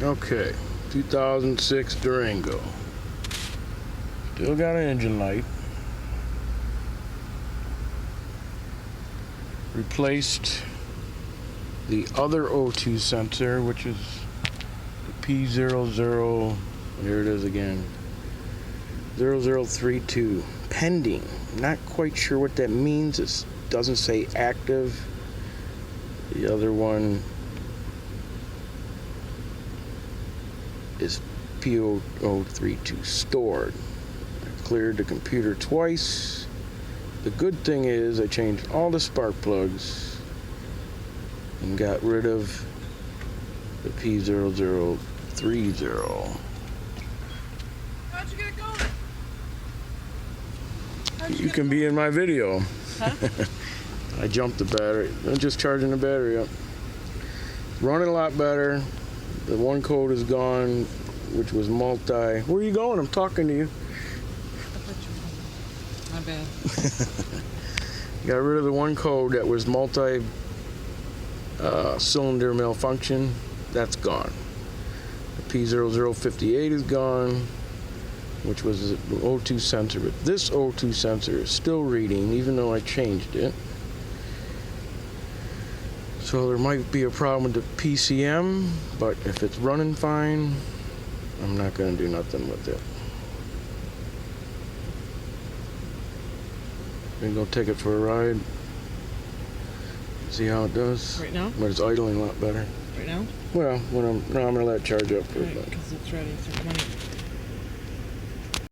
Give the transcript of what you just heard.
Okay, 2006 Durango. Still got an engine light. Replaced the other O2 sensor, which is the p000, here it is again, 0032, pending. Not quite sure what that means. It doesn't say active. The other one is p00300 stored. I cleared the computer twice. The good thing is I changed all the spark plugs and got rid of the p00300. How'd you get it going? You can be in my video. Huh? I jumped the battery. I'm just charging the battery up. Running a lot better. The one code is gone, which was multi. Where are you going? I'm talking to you. My bad. Got rid of the one code that was multi cylinder malfunction. That's gone. The p0058 is gone, which was the O2 sensor. But this O2 sensor is still reading, even though I changed it. So there might be a problem with the PCM, but if it's running fine, I'm not going to do nothing with it. I'm going to go take it for a ride, see how it does. Right now? But it's idling a lot better. Right now? Well, I'm going to let it charge up for a bit. Right, because it's ready for 20.